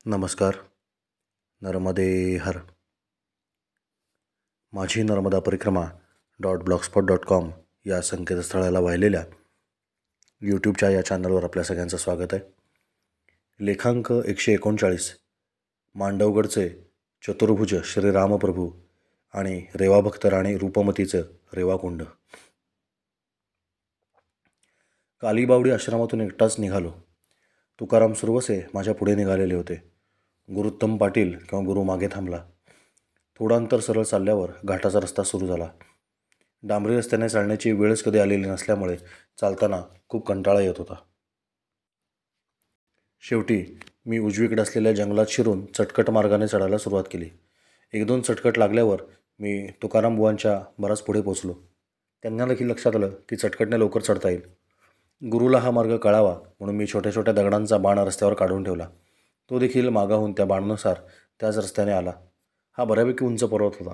नमस्कार. नर्मदे हर. माझी नर्मदा परिक्रमा .blogspot.com या संकेतस्थळाला वाहिलेल्या यूट्यूबच्या या चॅनलवर आपल्या सगळ्यांचं स्वागत आहे. लेखांक 139 मांडवगडचे चतुर्भुज श्रीरामप्रभू आणि रेवाभक्त राणी रूपमतीचं रेवाकुंड. कालीबावडी आश्रमातून एकटाच निघालो. तुकाराम सुरवसे माझ्या पुढे निघालेले होते. गुरुत्तम पाटील किंवा गुरु मागे थांबला. थोडं अंतर सरळ चालल्यावर घाटाचा रस्ता सुरू झाला. डांबरी रस्त्याने चालण्याची वेळच कधी आलेली नसल्यामुळे चालताना खूप कंटाळा येत होता. शेवटी मी उजवीकडे असलेल्या जंगलात शिरून चटकट मार्गाने चढायला सुरुवात केली. 1-2 चटकट लागल्यावर मी तुकाराम बुवांच्या बराच पुढे पोचलो. त्यांना देखील लक्षात आलं की चटकटने लवकर चढता येईल. गुरुला हा मार्ग कळावा म्हणून मी छोट्या छोट्या दगडांचा बाण रस्त्यावर काढून ठेवला. तो देखील मागाहून त्या बाणानुसार त्याच रस्त्याने आला. हा बऱ्यापैकी उंच पर्वत होता.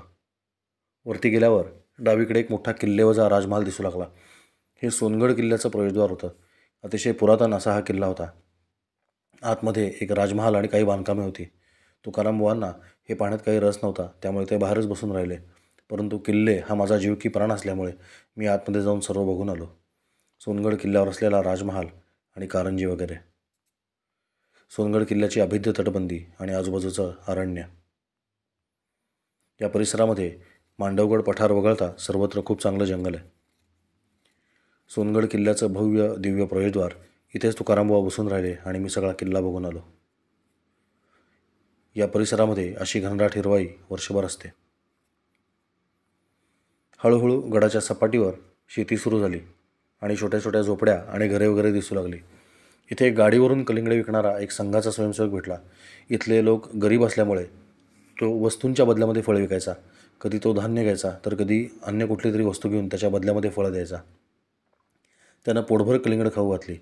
वरती गेल्यावर डावीकडे एक मोठा किल्लेवजा राजमहाल दिसू लागला. हे सोनगड किल्ल्याचं प्रवेशद्वार होतं. अतिशय पुरातन असा हा किल्ला होता. आतमध्ये एक राजमहाल आणि काही बांधकामे होती. तुकाराम बुवांना हे पाहण्यात काही रस नव्हता, त्यामुळे ते बाहेरच बसून राहिले. परंतु किल्ले हा माझा जीव की प्राण असल्यामुळे मी आतमध्ये जाऊन सर्व बघून आलो. सोनगड किल्ल्यावर असलेला राजमहाल आणि कारंजी वगैरे. सोनगड किल्ल्याची अभेद्य तटबंदी आणि आजूबाजूचं अरण्य. या परिसरामध्ये मांडवगड पठार वगळता सर्वत्र खूप चांगलं जंगल आहे. सोनगड किल्ल्याचं भव्य दिव्य प्रवेशद्वार. इथेच तुकारामबुवा बसून राहिले आणि मी सगळा किल्ला बघून आलो. या परिसरामध्ये अशी घनदाट हिरवाई वर्षभर असते. हळूहळू गडाच्या सपाटीवर शेती सुरू झाली आणि छोट्या छोट्या झोपड्या आणि घरे वगैरे दिसू लागली. इथे गाडीवरून कलिंगडे विकणारा एक संघाचा स्वयंसेवक भेटला. इथले लोक गरीब असल्यामुळे तो वस्तूंच्या बदल्यामध्ये फळं विकायचा. कधी तो धान्य घ्यायचा तर कधी अन्य कुठली तरी वस्तू घेऊन त्याच्या बदल्यामध्ये फळं द्यायचा. त्यानं पोटभर कलिंगड खाऊ घातली.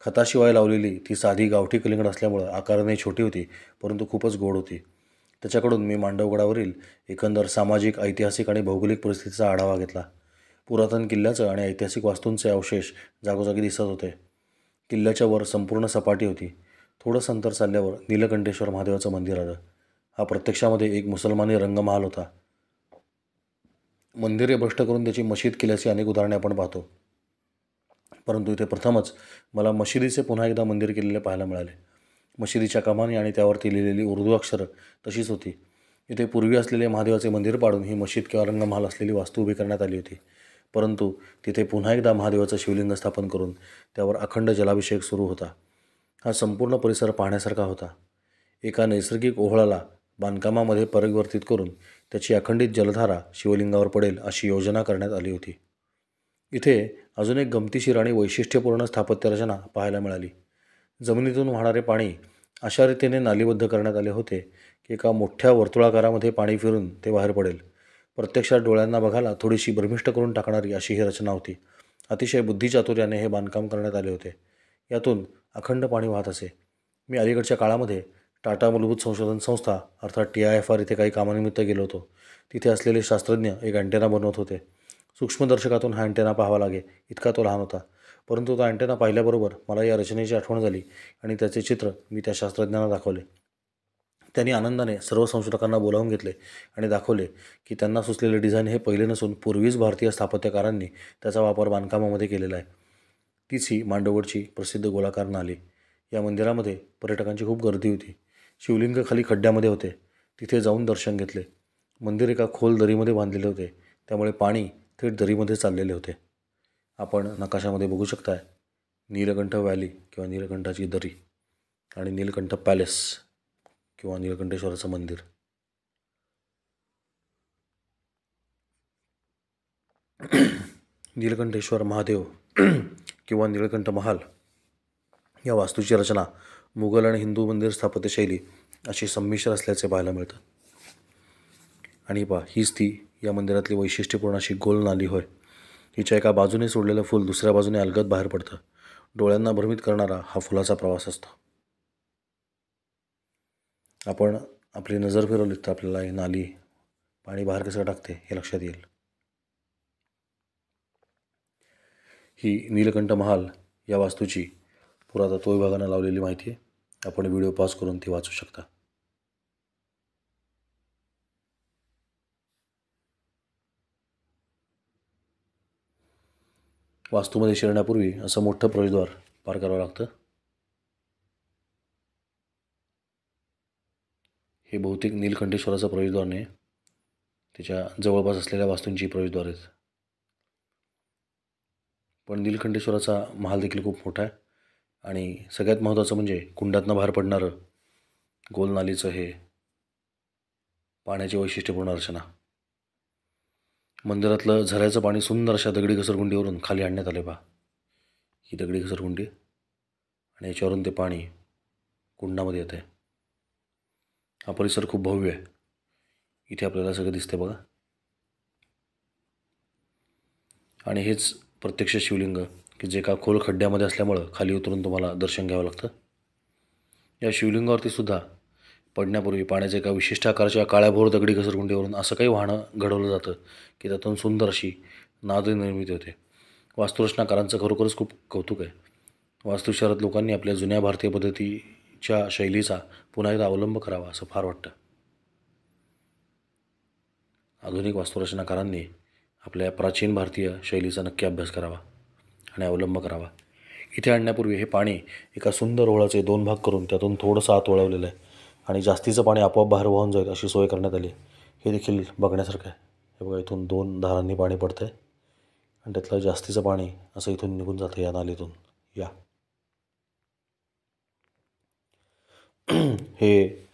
खताशिवाय लावलेली ती साधी गावठी कलिंगड असल्यामुळं आकाराने छोटी होती, परंतु खूपच गोड होती. त्याच्याकडून मी मांडवगडावरील एकंदर सामाजिक, ऐतिहासिक आणि भौगोलिक परिस्थितीचा आढावा घेतला. पुरातन किल्ल्याचं आणि ऐतिहासिक वास्तूंचे अवशेष जागोजागी दिसत होते. किल्ल्याच्या वर संपूर्ण सपाटी होती. थोडंसं अंतर चालल्यावर नीलकंठेश्वर महादेवाचं मंदिर आलं. हा प्रत्यक्षामध्ये एक मुसलमानी रंगमहाल होता. मंदिरे भ्रष्ट करून त्याची मशीद केल्याची अनेक उदाहरणे आपण पाहतो, परंतु इथे प्रथमच मला मशिदीचे पुन्हा एकदा मंदिर केलेले पाहायला मिळाले. मशिदीच्या कमानी आणि त्यावरती लिहिलेली उर्दू अक्षरं तशीच होती. इथे पूर्वी असलेले महादेवाचे मंदिर पाडून ही मशीद किंवा रंगमहाल असलेली वास्तू उभी करण्यात आली होती. परंतु तिथे पुन्हा एकदा महादेवाचं शिवलिंग स्थापन करून त्यावर अखंड जलाभिषेक सुरू होता. हा संपूर्ण परिसर पाहण्यासारखा होता. एका नैसर्गिक ओहळाला बांधकामामध्ये परिवर्तित करून त्याची अखंडित जलधारा शिवलिंगावर पडेल अशी योजना करण्यात आली होती. इथे अजून एक गमतीशीर आणि वैशिष्ट्यपूर्ण स्थापत्यरचना पाहायला मिळाली. जमिनीतून वाहणारे पाणी अशा रीतीने नालीबद्ध करण्यात आले होते की एका मोठ्या वर्तुळाकारामध्ये पाणी फिरून ते बाहेर पडेल. प्रत्यक्षात डोळ्यांना बघायला थोडीशी भ्रमिष्ट करून टाकणारी अशी ही रचना होती. अतिशय बुद्धिचातुर्याने हे बांधकाम करण्यात आले होते. यातून अखंड पाणी वाहत असे. मी अलीकडच्या काळामध्ये टाटा मूलभूत संशोधन संस्था अर्थात TIFR इथे काही कामानिमित्त गेलो होतो. तिथे असलेले शास्त्रज्ञ एक अँटेना बनवत होते. सूक्ष्मदर्शकातून हा अँटेना पाहावा लागे इतका तो लहान होता, परंतु तो अँटेना पाहिल्याबरोबर मला या रचनेची आठवण झाली आणि त्याचे चित्र मी त्या शास्त्रज्ञांना दाखवले. त्यांनी आनंदाने सर्व संशोधकांना बोलावून घेतले आणि दाखवले की त्यांना सुचलेले डिझाईन हे पहिले नसून पूर्वीच भारतीय स्थापत्यकारांनी त्याचा वापर बांधकामामध्ये केलेला आहे. तीच ही मांडवगडची प्रसिद्ध गोलाकार नाली. या मंदिरामध्ये पर्यटकांची खूप गर्दी होती. शिवलिंग खाली खड्ड्यामध्ये होते. तिथे जाऊन दर्शन घेतले. मंदिर एका खोल दरीमध्ये बांधलेले होते, त्यामुळे पाणी थेट दरीमध्ये चाललेले होते. आपण नकाशामध्ये बघू शकताय नीलकंठ व्हॅली किंवा नीलकंठाची दरी आणि नीलकंठ पॅलेस किंवा नीलकंठेश्वराचं मंदिर. नीलकंठेश्वर महादेव किंवा नीलकंठ महाल या वास्तूची रचना मुघल आणि हिंदू मंदिर स्थापत्यशैली अशी संमिश्र असल्याचे पाहायला मिळतं. आणि पहा, हीच ती या मंदिरातली वैशिष्ट्यपूर्ण अशी गोल नाली होय. हिच्या एका बाजूने सोडलेलं फूल दुसऱ्या बाजूने अलगद बाहेर पडतं. डोळ्यांना भ्रमित करणारा हा फुलाचा प्रवास असतो. आपण आपली नजर फिरवली तर आपल्याला ही नाली पाणी बाहेर कसं टाकते हे लक्षात येईल. ही नीलकंठ महाल या वास्तूची पुरातत्व विभागानं लावलेली माहिती आहे. आपण व्हिडिओ पॉज करून ती वाचू शकता. वास्तूमध्ये शिरण्यापूर्वी असं मोठं प्रवेशद्वार पार करावं लागतं. हे बहुतेक नीलकंठेश्वराचं प्रवेशद्वार नाही, त्याच्या जवळपास असलेल्या वास्तूंची प्रवेशद्वार आहेत. पण नीलकंठेश्वराचा महाल देखील खूप मोठा आहे आणि सगळ्यात महत्त्वाचं म्हणजे कुंडातनं बाहेर पडणारं गोल नालीचं हे पाण्याची वैशिष्ट्यपूर्ण रचना. मंदिरातलं झऱ्याचं पाणी सुंदर अशा दगडी घसरगुंडीवरून खाली आणण्यात आले. पहा, ही दगडी घसरगुंडी आणि याच्यावरून ते पाणी कुंडामध्ये येत आहे. हा परिसर खूप भव्य आहे. इथे आपल्याला सगळं दिसते बघा. आणि हेच प्रत्यक्ष शिवलिंग की जे का खोल खड्ड्यामध्ये असल्यामुळं खाली उतरून तुम्हाला दर्शन घ्यावं लागतं. या शिवलिंगावरती सुद्धा पडण्यापूर्वी पाण्याचे एका विशिष्ट आकाराच्या काळ्याभोर दगडी घसरगुंडीवरून असं काही वाहनं घडवलं जातं की त्यातून सुंदर अशी नाद निर्मिती होते. वास्तुरचनाकारांचं खरोखरच खूप कौतुक आहे. वास्तुशास्त्रात लोकांनी आपल्या जुन्या भारतीय पद्धतीच्या शैलीचा पुन्हा एकदा अवलंब करावा असं फार वाटतं. आधुनिक वास्तुरचनाकारांनी आपल्या प्राचीन भारतीय शैलीचा नक्की अभ्यास करावा आणि अवलंब करावा. इथे आणण्यापूर्वी हे पाणी एका सुंदर ओळाचे 2 भाग करून त्यातून थोडंसं आत वळवलेलं आहे आणि जास्तीचं पाणी आपोआप बाहेर वाहून जाईल अशी सोय करण्यात आली. हे देखील बघण्यासारखं आहे. हे बघा, इथून 2 धारांनी पाणी पडतं आहे आणि त्यातलं जास्तीचं पाणी असं इथून निघून जातं या नालीतून. या हे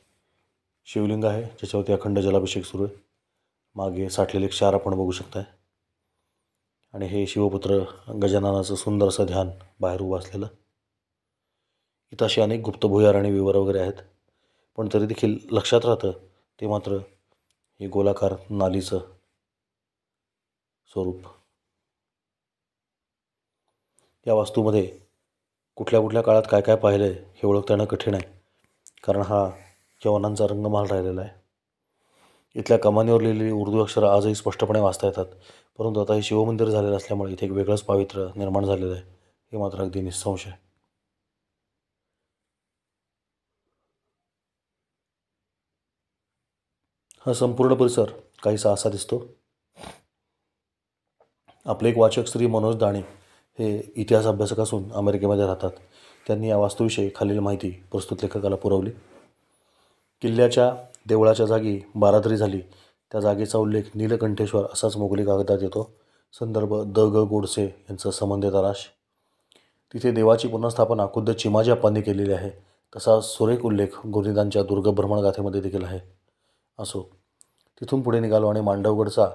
शिवलिंग आहे ज्याच्यावरती अखंड जलाभिषेक सुरू आहे. मागे साठलेले क्षार आपण बघू शकताय आणि हे शिवपुत्र गजाननाचं सुंदर असं ध्यान बाहेर उभं असलेलं. इथं असे अनेक गुप्त भुयार आणि विवर वगैरे आहेत, पण तरी देखील लक्षात राहतं ते मात्र हे गोलाकार नालीचं स्वरूप. या वास्तूमध्ये कुठल्या कुठल्या काळात काय काय पाहिलं आहे हे ओळखता येणं कठीण आहे, कारण हा यवनांचा रंगमहाल राहिलेला आहे. इथल्या कमानीवर लिहिलेली उर्दू अक्षरं आजही स्पष्टपणे वाचता येतात, परंतु आता हे शिवमंदिर झालेलं असल्यामुळे इथे एक वेगळंच पावित्र्य निर्माण झालेलं आहे हे मात्र अगदी निस्संशय आहे. हा संपूर्ण परिसर काहीसा असा दिसतो. आपले एक वाचक श्री मनोज दाणे हे इतिहास अभ्यासक असून अमेरिकेमध्ये राहतात. त्यांनी या वास्तूविषयी खालील माहिती प्रस्तुत लेखकाला पुरवली. किल्ल्याच्या देवळाच्या जागी बारादरी झाली त्या जागेचा उल्लेख नीलकंठेश्वर असाच मोगली कागदात येतो. संदर्भ द ग गोडसे यांचं संबंध तराश. तिथे देवाची पुनर्स्थापना खुद्द चिमाजी अप्पांनी केलेली आहे. तसा सुरेख उल्लेख गुरुदांच्या दुर्ग भ्रमणगाथेमध्ये देखील आहे. असो, तिथून पुढे निघालो आणि मांडवगडचा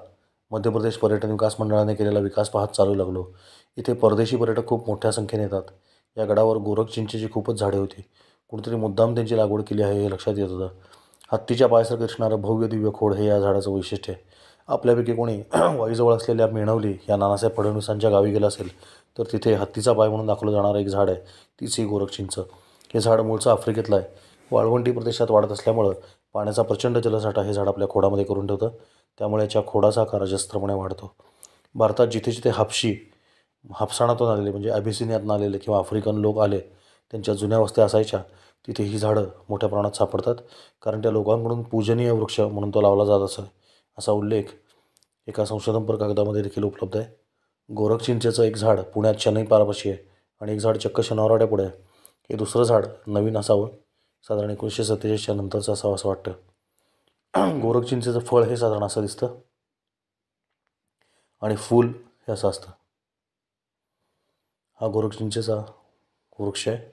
मध्य प्रदेश पर्यटन विकास मंडळाने केलेला विकास पाहत चालू लागलो. इथे परदेशी पर्यटक खूप मोठ्या संख्येने येतात. या गडावर गोरख चिंचेची खूपच झाडे होती. कुणीतरी मुद्दाम त्यांची लागवड केली आहे हे लक्षात येत होतं. हत्तीच्या पायासारखं दिसणारं भव्य दिव्य खोड हे या झाडाचं वैशिष्ट्य आहे. आपल्यापैकी कोणी वाईजवळ असलेल्या मेणवली या नानासाहेब फडणवीसांच्या गावी गेला असेल तर तिथे हत्तीचा पाय म्हणून दाखवलं जाणारं एक झाड आहे, तीच ही गोरख चिंच. हे झाड मूळचं आफ्रिकेतलं आहे. वाळवंटी प्रदेशात वाढत असल्यामुळं पाण्याचा प्रचंड जलसाठा हे झाड आपल्या खोडामध्ये करून ठेवतं, त्यामुळे याच्या खोडाचा आकार अजस्त्रपणे वाढतो. भारतात जिथे जिथे हापसाणातून आलेले म्हणजे अबिसिनियातून आलेले किंवा आफ्रिकन लोक आले त्यांच्या जुन्या वस्त्या असायच्या तिथे ही झाडं मोठ्या प्रमाणात सापडतात, कारण त्या लोकांकडून पूजनीय वृक्ष म्हणून तो लावला जात असे असा उल्लेख एका संशोधनपर कागदामध्ये देखील उपलब्ध आहे. गोरख चिंचेचं एक झाड पुण्यात शनई पारापाशी आहे आणि एक झाड चक्क शनिवारवाड्यापुढे आहे. हे दुसरं झाड नवीन असावं, साधारण 1947च्या नंतरचं असावं असं वाटतं. गोरख चिंचेचं फळ हे साधारण असं दिसतं आणि फूल हे असं असतं. हा गोरख चिंचेचा वृक्ष आहे.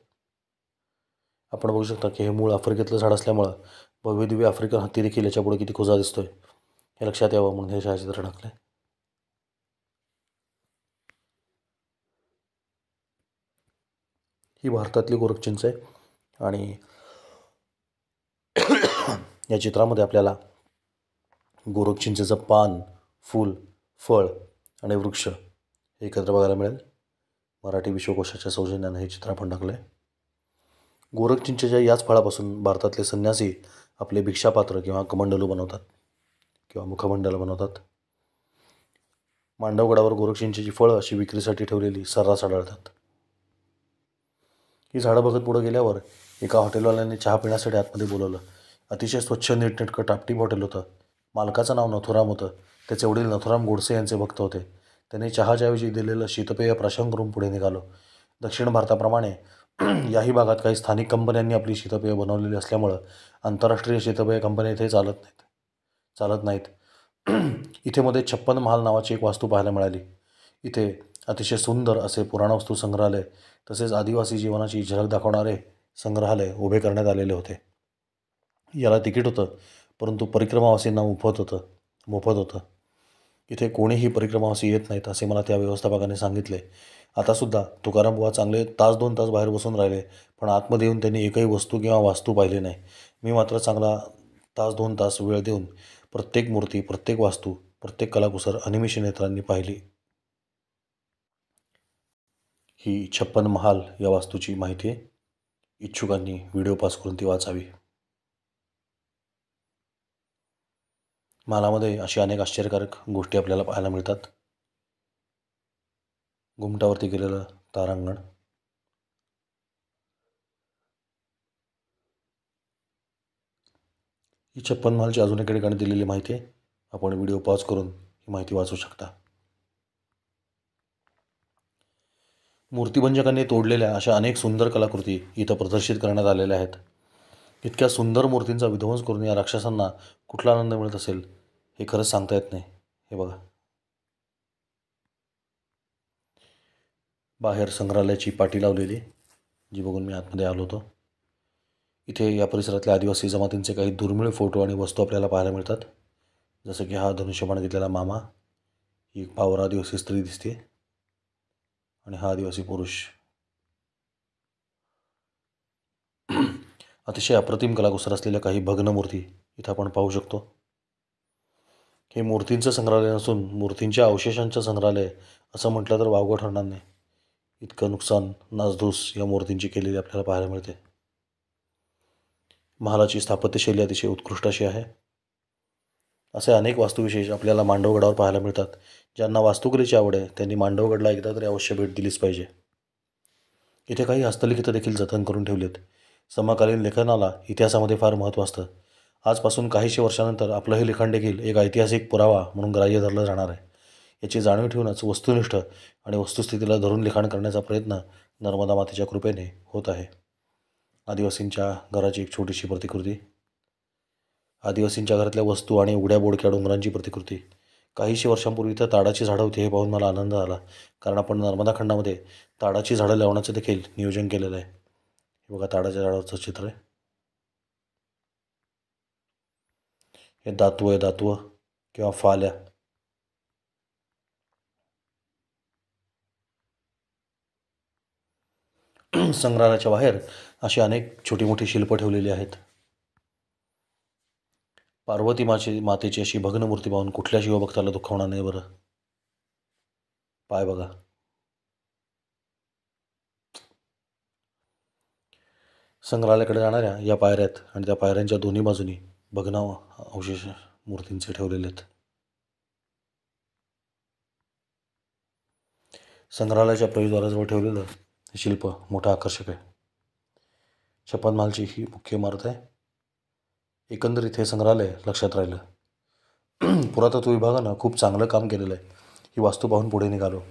आपण बघू शकता की हे मूळ आफ्रिकेतलं झाड असल्यामुळं भव्य दिव्य आफ्रिकन हत्ती देखील याच्यापुढे किती खुजा दिसतोय हे लक्षात यावं म्हणून हे छायाचित्र टाकलं. ही भारतातली गोरख चिंच आहे आणि या चित्रामध्ये आपल्याला गोरख चिंचेचं पान, फूल, फळ आणि वृक्ष हे एकत्र बघायला मिळेल. मराठी विश्वकोशाच्या सौजन्यानं हे चित्र आपण टाकलं आहे. गोरख चिंचेच्या याच फळापासून भारतातले संन्यासी आपले भिक्षापात्र किंवा कमंडलू बनवतात किंवा मुखमंडलं बनवतात. मांडवगडावर गोरख चिंचेची फळं अशी विक्रीसाठी ठेवलेली सर्रास आढळतात. ही झाडं बघत पुढे गेल्यावर एका हॉटेलवाल्याने चहा पिण्यासाठी आतमध्ये बोलवलं. अतिशय स्वच्छ नीटनेटकं टापटीप हॉटेल होतं. मालकाचं नाव नथुराम होतं. त्याचे वडील नथुराम गोडसे यांचे भक्त होते. त्यांनी चहाच्याऐवजी दिलेलं शीतपेय प्राशन करून पुढे निघालो. दक्षिण भारताप्रमाणे याही भागात काही स्थानिक कंपन्यांनी आपली शीतपेय बनवलेली असल्यामुळं आंतरराष्ट्रीय शीतपेय कंपन्या इथे चालत नाहीत. इथे मध्ये 56 महाल नावाची एक वास्तू पाहायला मिळाली. इथे अतिशय सुंदर असे पुराणवस्तू संग्रहालय तसेच आदिवासी जीवनाची झलक दाखवणारे संग्रहालय उभे करण्यात आलेले होते. याला तिकीट होतं, परंतु परिक्रमावासींना मोफत होतं. इथे कोणीही परिक्रमावासी येत नाहीत असे मला त्या व्यवस्थापकाने सांगितले. आतासुद्धा तुकाराम बुवा चांगले 1-2 तास बाहेर बसून राहिले, पण आतमध्ये येऊन त्यांनी एकही वस्तू किंवा वास्तू पाहिली नाही. मी मात्र चांगला 1-2 तास वेळ देऊन प्रत्येक मूर्ती, प्रत्येक वास्तू, प्रत्येक कलाकुसर अनिमिष नेत्रांनी पाहिली. ही 56 महाल या वास्तूची माहिती आहे. इच्छुकांनी व्हिडिओ पॉज करून ती वाचावी. महालामध्ये अशी अनेक आश्चर्यकारक गोष्टी आपल्याला पाहायला मिळतात. घुमटावरती केलेलं तारांगण, ही 56 महालची अजून एका ठिकाणी दिलेली माहिती आहे. आपण व्हिडिओ पॉज करून ही माहिती वाचू शकता. मूर्तिभंजकांनी तोडलेल्या अशा अनेक सुंदर कलाकृती इथं प्रदर्शित करण्यात आलेल्या आहेत. इतक्या सुंदर मूर्तींचा विध्वंस करून या राक्षसांना कुठला आनंद मिळत असेल हे खरंच सांगता येत नाही. हे बघा, बाहेर संग्रहालयाची पाटी लावलेली, जी बघून मी आतमध्ये आलो होतो. इथे या परिसरातल्या आदिवासी जमातींचे काही दुर्मिळ फोटो आणि वस्तू आपल्याला पाहायला मिळतात. जसं की हा धनुष्यबाण घेतलेला मामा, ही एक पावर आदिवासी स्त्री दिसते आणि हा आदिवासी पुरुष. अतिशय अप्रतिम कलाकुसर असलेल्या काही भग्न मूर्ती इथं आपण पाहू शकतो. हे मूर्तींचं संग्रहालय नसून मूर्तींच्या अवशेषांचं संग्रहालय असं म्हटलं तर वावगं ठरणार नाही. इतकं नुकसान, नासधूस या मूर्तींची केलेली आपल्याला पाहायला मिळते. महालाची स्थापत्यशैली अतिशय उत्कृष्ट अशी आहे. असे अनेक वास्तुविशेष आपल्याला मांडवगडावर पाहायला मिळतात. ज्यांना वास्तुकलेची आवड आहे त्यांनी मांडवगडला एकदा तरी अवश्य भेट दिलीच पाहिजे. इथे काही हस्तलिखितं देखील जतन करून ठेवलीत. समकालीन लेखनाला इतिहासामध्ये फार महत्त्व असतं. आजपासून काहीशे वर्षानंतर आपलं हे लिखाण देखील एक ऐतिहासिक पुरावा म्हणून ग्राह्य धरलं जाणार आहे. याची जाणीव ठेवूनच वस्तुनिष्ठ आणि वस्तुस्थितीला धरून लिखाण करण्याचा प्रयत्न नर्मदा मातेच्या कृपेने होत आहे. आदिवासींच्या घराची एक छोटीशी प्रतिकृती, आदिवासींच्या घरातल्या वस्तू आणि उघड्या बोडक्या डोंगरांची प्रतिकृती. काहीशे वर्षांपूर्वी इथं ताडाची झाडं होती हे पाहून मला आनंद झाला, कारण आपण नर्मदा खंडामध्ये ताडाची झाडं लावण्याचं देखील नियोजन केलेलं आहे. हे बघा, ताडाच्या झाडावरचं चित्र आहे. हे दातवं किंवा फाल्या. संग्रहालयाच्या बाहेर अशी अनेक छोटी मोठी शिल्पं ठेवलेली आहेत. पार्वती मातेची अशी भग्न मूर्ती पाहून कुठल्या शिवभक्ताला दुःख नाही बरं. पाय बघा. संग्रहालयाकडे जाणाऱ्या या पायऱ्या आहेत आणि त्या पायऱ्यांच्या दोन्ही बाजूनी भग्न अवशेष मूर्तींचे ठेवलेले आहेत. संग्रहालयाच्या प्रवेशद्वाराजवळ ठेवलेलं हे शिल्प मोठं आकर्षक आहे. 56 महालची ही मुख्य इमारत आहे. एकंदरीत हे संग्रहालय लक्षात राहिलं. पुरातत्व विभागानं खूप चांगलं काम केलेलं आहे. ही वास्तू पाहून पुढे निघालो.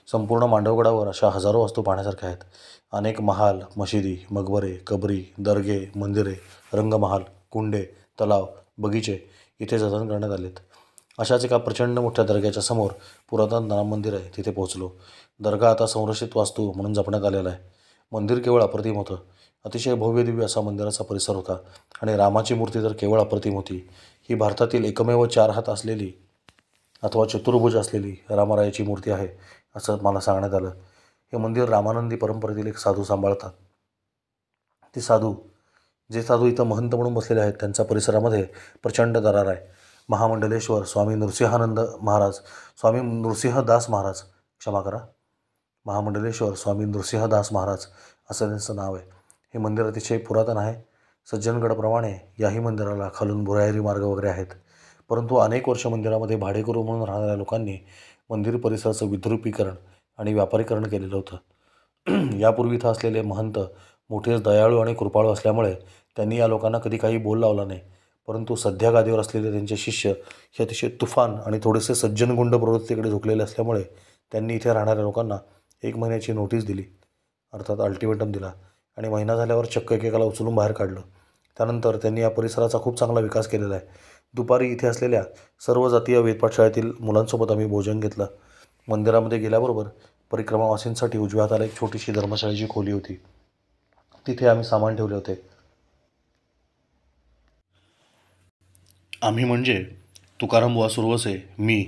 संपूर्ण मांडवगडावर अशा हजारो वास्तू पाहण्यासारख्या आहेत. अनेक महाल, मशिदी, मकबरे, कबरी, दर्गे, मंदिरे, रंगमहाल, कुंडे, तलाव, बगीचे इथे जतन करण्यात आलेत. अशाच एका प्रचंड मोठ्या दर्ग्याच्या समोर पुरातन राम मंदिर आहे, तिथे पोहोचलो. दर्गा आता संरक्षित वास्तू म्हणून जपण्यात आलेला आहे. मंदिर केवळ अप्रतिम होतं. अतिशय भव्य दिव्य असा मंदिराचा परिसर होता आणि रामाची मूर्ती तर केवळ अप्रतिम होती. ही भारतातील एकमेव 4 हात असलेली अथवा चतुर्भुज असलेली रामरायाची मूर्ती आहे असं मला सांगण्यात आलं. हे मंदिर रामानंदी परंपरेतील एक साधू सांभाळतात. ते साधू इथं महंत म्हणून बसलेले आहेत, त्यांचा परिसरामध्ये प्रचंड दरार आहे. महामंडलेश्वर स्वामी नृसिंहदास महाराज असं त्यांचं नाव आहे. हे मंदिर अतिशय पुरातन आहे. सज्जनगडप्रमाणे याही मंदिराला खालून भुयारी मार्ग वगैरे आहेत. परंतु अनेक वर्ष मंदिरामध्ये भाडेकरू म्हणून राहणाऱ्या लोकांनी मंदिर परिसराचं विद्रुपीकरण आणि व्यापारीकरण केलेलं होतं. यापूर्वी इथं असलेले महंत मोठेच दयाळू आणि कृपाळू असल्यामुळे त्यांनी या लोकांना कधी काही बोल लावला नाही. परंतु सध्या गादीवर असलेले त्यांचे शिष्य हे अतिशय तुफान आणि थोडेसे सज्जनगुंड प्रवृत्तीकडे झुकलेले असल्यामुळे त्यांनी इथे राहणाऱ्या लोकांना 1 महिन्याची नोटीस दिली, अर्थात अल्टिमेटम दिला, आणि महिना झाल्यावर चक्क एकेकाला उचलून बाहेर काढलं. त्यानंतर त्यांनी या परिसराचा खूप चांगला विकास केलेला आहे. दुपारी इथे असलेल्या सर्व जातीय वेदपाठशाळेतील मुलांसोबत आम्ही भोजन घेतलं. मंदिरामध्ये गेल्याबरोबर परिक्रमावासींसाठी उजव्या हाताला एक छोटीशी धर्मशाळेची खोली होती. तिथे आम्ही सामान ठेवले होते. आम्ही म्हणजे तुकाराम बुवा सुरवसे, मी,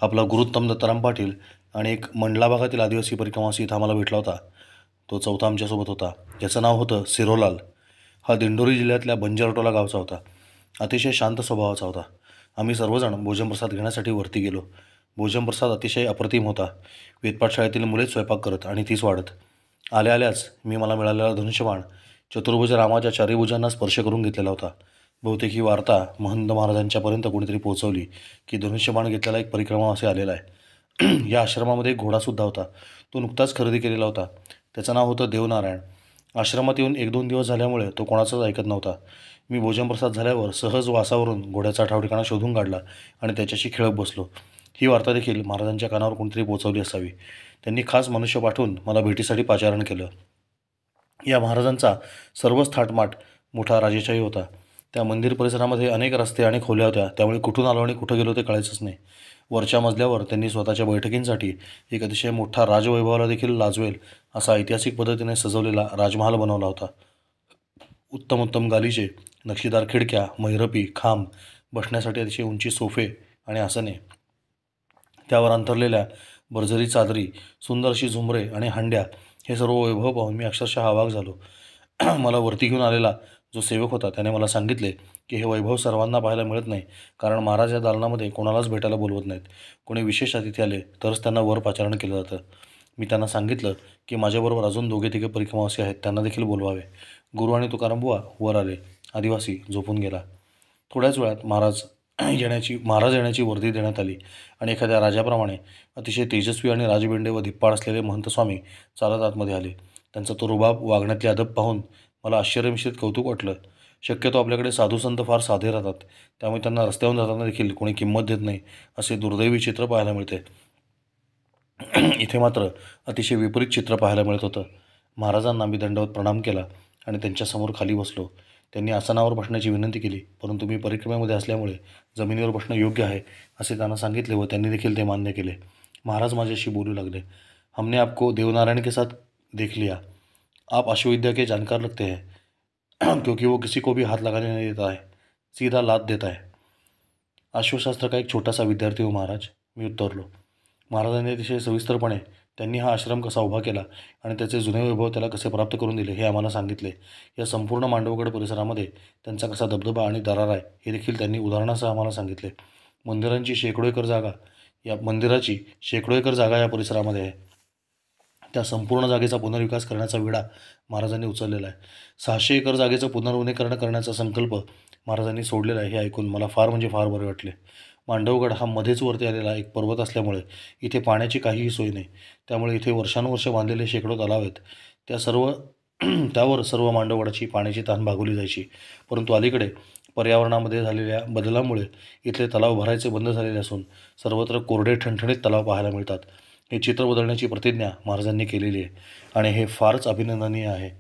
आपला गुरुत्तम दत्ताराम पाटील आणि एक मंडला भागातील आदिवासी परिक्रमावासी इथं आम्हाला भेटला होता. तो चौथा आमच्यासोबत होता. ज्याचं नाव होतं सिरोलाल. हा दिंडोरी जिल्ह्यातल्या बंजारटोला गावचा होता. अतिशय शांत स्वभावाचा होता. आम्ही सर्वजण भोजनप्रसाद घेण्यासाठी वरती गेलो. भोजनप्रसाद अतिशय अप्रतिम होता. वेदपाठशाळेतील मुलेच स्वयंपाक करत आणि तीच वाढत. आल्या आल्याच मी मला मिळालेला धनुष्यबाण चतुर्भुज रामाच्या चारी भुजांना स्पर्श करून घेतलेला होता. बहुतेक ही वार्ता महंत महाराजांच्यापर्यंत कोणीतरी पोहोचवली की धनुष्यबाण घेतलेला एक परिक्रमावासी आलेला आहे. या आश्रमामध्ये एक घोडासुद्धा होता. तो नुकताच खरेदी केलेला होता. त्याचं नाव होतं देवनारायण. आश्रमात येऊन 1-2 दिवस झाल्यामुळे तो कोणाचंच ऐकत नव्हता. मी भोजनप्रसाद झाल्यावर सहज वासावरून घोड्याचा ठावठिकाणा शोधून काढला आणि त्याच्याशी खेळत बसलो. ही वार्ता देखील महाराजांच्या कानावर कोणीतरी पोहोचवली असावी. त्यांनी खास मनुष्य पाठवून मला भेटीसाठी पाचारण केलं. या महाराजांचा सर्वच थाटमाट मोठा राजेशाही होता. त्या मंदिर परिसरामध्ये अनेक रस्ते आणि खोल्या होत्या. त्यामुळे कुठून आलो आणि कुठं गेलो ते कळायचंच नाही. वरच्या मजल्यावर त्यांनी स्वतःच्या बैठकींसाठी एक अतिशय मोठा राजवैभवाला देखील लाजवेल असा ऐतिहासिक पद्धतीने सजवलेला राजमहाल बनवला होता. उत्तम उत्तम गालीचे, नक्षीदार खिडक्या, महिरपी, खांब, बसण्यासाठी अतिशय उंची सोफे आणि आसने, त्यावर अंथरलेल्या बर्जरी चादरी, सुंदर अशी झुंबरे आणि हंड्या, हे सर्व वैभव पाहून मी अक्षरशः अवाक झालो. मला वरती घेऊन आलेला जो सेवक होता त्याने मला सांगितले की हे वैभव सर्वांना पाहायला मिळत नाही, कारण महाराज या दालनामध्ये कोणालाच भेटायला बोलवत नाहीत. कोणी विशेष अतिथी आले तरच त्यांना वर पाचारण केलं जातं. मी त्यांना सांगितलं की माझ्याबरोबर अजून 2-3 परिक्रमावासी आहेत, त्यांना देखील बोलवावे. गुरु आणि तुकाराम बुवा वर आले. आदिवासी झोपून गेला. थोड्याच वेळात महाराज येण्याची वर्दी देण्यात आली आणि एखाद्या राजाप्रमाणे अतिशय तेजस्वी आणि राजबिंडे व धिप्पाड असलेले महंत स्वामी चालत आतमध्ये आले. त्यांचा तो रुबाब, वागण्यातली अदब पाहून मला आश्चर्यमिश्रित कौतुक वाटलं. शक्यतो आपल्याकडे साधू संत फार साधे राहतात, त्यामुळे त्यांना रस्त्यावरून जाताना देखील कोणी किंमत देत नाही, असे दुर्दैवी चित्र पाहायला मिळते. इथे मात्र अतिशय विपरीत चित्र पाहायला मिळत होतं. महाराजांना मी दंडवत प्रणाम केला आणि त्यांच्यासमोर खाली बसलो. त्यांनी आसनावर बसण्याची विनंती केली, परंतु मी परिक्रमेमध्ये असल्यामुळे जमिनीवर बसणं योग्य आहे असे त्यांना सांगितले व त्यांनी देखील ते मान्य केले. महाराज माझ्याशी बोलू लागले. हमने आपको देवनारायण के साथ देख लिया. आप अश्वविद्या के जानकार लगते हैं, क्योंकि वो किसी को भी हाथ लगाने नहीं देता है, सीधा लात देता है. अश्वशास्त्र का एक छोटासा विद्यार्थी हो महाराज, मी उत्तरलो. महाराजांनी अतिशय सविस्तरपणे त्यांनी हा आश्रम कसा उभा केला आणि त्याचे जुने वैभव त्याला कसे प्राप्त करून दिले हे आम्हाला सांगितले. या संपूर्ण मांडवगड परिसरामध्ये त्यांचा कसा दबदबा आणि दरार आहे हे देखील त्यांनी उदाहरणासह आम्हाला सांगितले. मंदिराची शेकडो एकर जागा या परिसरामध्ये आहे. त्या संपूर्ण जागेचा पुनर्विकास करण्याचा विडा महाराजांनी उचललेला आहे. 600 एकर जागेचं पुनर्वनीकरण करण्याचा संकल्प महाराजांनी सोडलेला आहे. हे ऐकून मला फार म्हणजे फार बरे वाटले. मांडवगड हा मध्येच वरती आलेला एक पर्वत असल्यामुळे इथे पाण्याची काहीही सोय नाही. त्यामुळे इथे वर्षानुवर्ष बांधलेले शेकडो तलाव आहेत. त्यावर सर्व मांडवगडाची पाण्याची तहान भागवली जायची. परंतु अलीकडे पर्यावरणामध्ये झालेल्या बदलामुळे इथले तलाव भरायचे बंद झालेले असून सर्वत्र कोरडे ठणठणीत तलाव पाहायला मिळतात. हे चित्र बदलण्याची प्रतिज्ञा महाराजांनी केलेली आहे आणि हे फारच अभिनंदनीय आहे.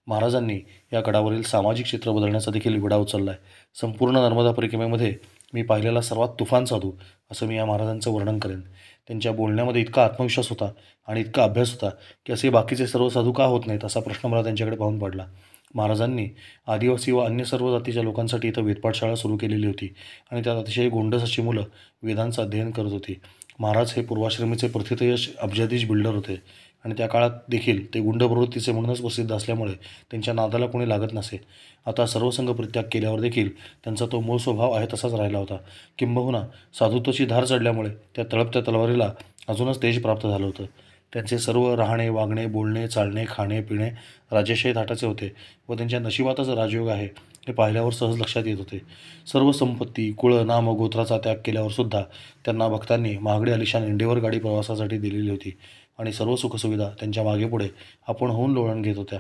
महाराजांनी या गडावरील सामाजिक चित्र बदलण्याचा देखील विडा उचलला आहे. संपूर्ण नर्मदा परिक्रमेमध्ये मी पाहिलेला सर्वात तुफान साधू असं मी या महाराजांचं वर्णन करेन. त्यांच्या बोलण्यामध्ये इतका आत्मविश्वास होता आणि इतका अभ्यास होता की असे बाकीचे सर्व साधू का होत नाहीत असा प्रश्न मला त्यांच्याकडे पाहून पडला. महाराजांनी आदिवासी व अन्य सर्व जातीच्या लोकांसाठी इथं वेदपाठशाळा सुरू केलेली होती आणि त्यात अतिशय गोंडस अशी मुलं वेदांचं अध्ययन करत होती. महाराज हे पूर्वाश्रमीचे प्रथितयश अब्जाधीश बिल्डर होते आणि त्या काळात देखील ते गुंड प्रवृत्तीचे म्हणूनच प्रसिद्ध असल्यामुळे त्यांच्या नादाला कोणी लागत नसे. आता सर्वसंग परित्याग केल्यावर देखील त्यांचा तो मूळ स्वभाव आहे तसाच राहिला होता. किंबहुना साधुत्वाची धार चढल्यामुळे त्या तळपत्या तलवारीला अजूनच तेज प्राप्त झालं होतं. त्यांचे सर्व राहणे, वागणे, बोलणे, चालणे, खाणे, पिणे राजेशाही थाटाचे होते व त्यांच्या नशिबातच राजयोग आहे हे पाहिल्यावर सहज लक्षात येत होते. सर्व संपत्ती, कुळ, नाम व गोत्राचा त्याग केल्यावर सुद्धा त्यांना भक्तांनी महागडी आलिशान इंडेवर गाडी प्रवासासाठी दिलेली होती आणि सर्व सुखसुविधा त्यांच्या मागेपुढे आपण होऊन लोळण घेत होत्या.